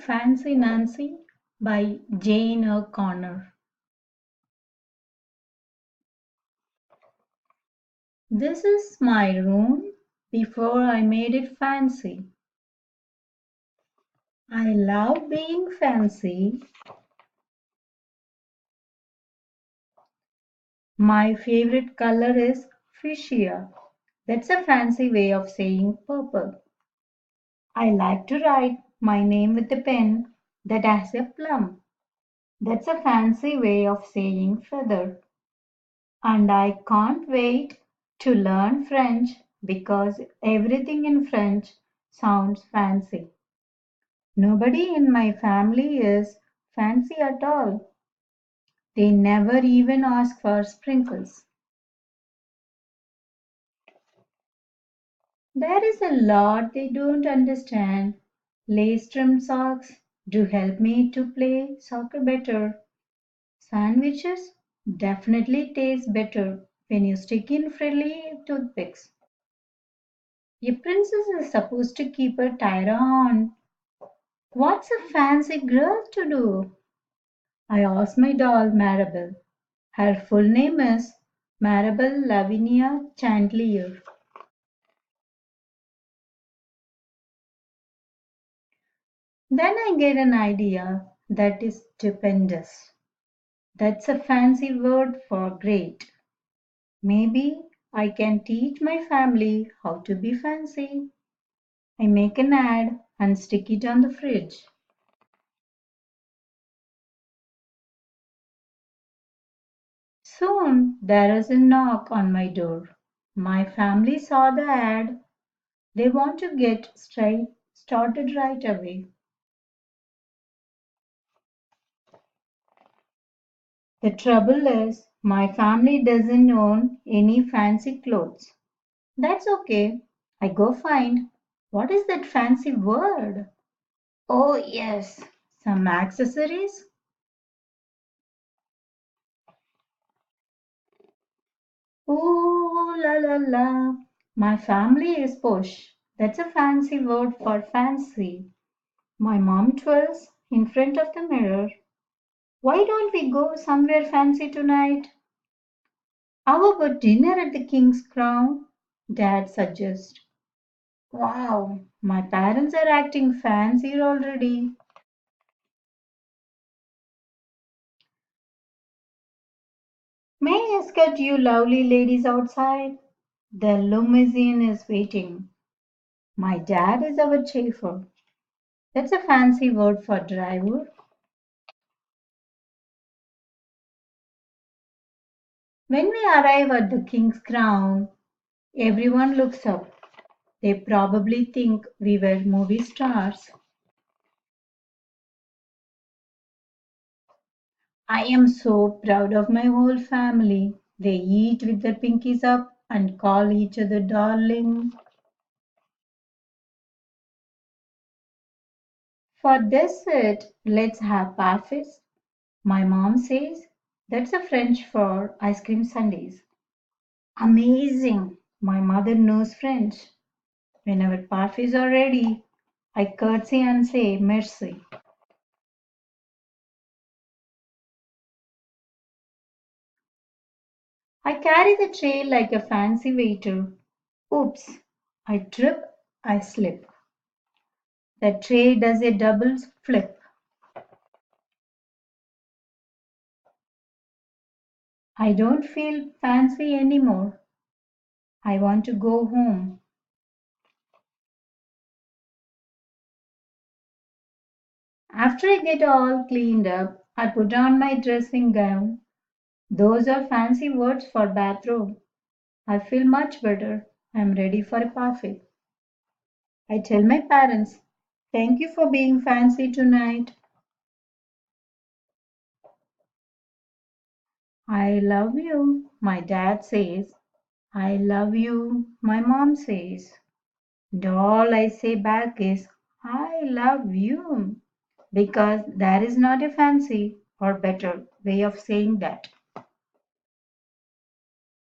Fancy Nancy by Jane O'Connor. This is my room before I made it fancy. I love being fancy. My favorite color is fuchsia. That's a fancy way of saying purple. I like to write my name with a pen that has a plum. That's a fancy way of saying feather. And I can't wait to learn French because everything in French sounds fancy. Nobody in my family is fancy at all. They never even ask for sprinkles. There is a lot they don't understand. Lace trim socks do help me to play soccer better. Sandwiches definitely taste better when you stick in frilly toothpicks. A princess is supposed to keep her tiara on. What's a fancy girl to do? I asked my doll Marable. Her full name is Marable Lavinia Chandelier. Then I get an idea that is stupendous. That's a fancy word for great. Maybe I can teach my family how to be fancy. I make an ad and stick it on the fridge. Soon there is a knock on my door. My family saw the ad. They want to get straight started right away. The trouble is, my family doesn't own any fancy clothes. That's okay. I go find what is that fancy word? Oh, yes, some accessories. Ooh la la la. My family is posh. That's a fancy word for fancy. My mom twirls in front of the mirror. Why don't we go somewhere fancy tonight? How about dinner at the King's Crown? Dad suggests. Wow, my parents are acting fancy already. May I escort you lovely ladies outside? The limousine is waiting. My dad is our chauffeur. That's a fancy word for driver. When we arrive at the King's Crown, everyone looks up. They probably think we were movie stars. I am so proud of my whole family. They eat with their pinkies up and call each other darling. For dessert, let's have parfaits. My mom says that's a French for ice cream sundaes. Amazing! My mother knows French. Whenever parfaits are ready, I curtsy and say merci. I carry the tray like a fancy waiter. Oops! I trip, I slip. The tray does a double flip. I don't feel fancy anymore. I want to go home. After I get all cleaned up, I put on my dressing gown. Those are fancy words for bathrobe. I feel much better. I'm ready for a parfait. I tell my parents, thank you for being fancy tonight. I love you, my dad says. I love you, my mom says. And all I say back is, I love you. Because there is not a fancy or better way of saying that.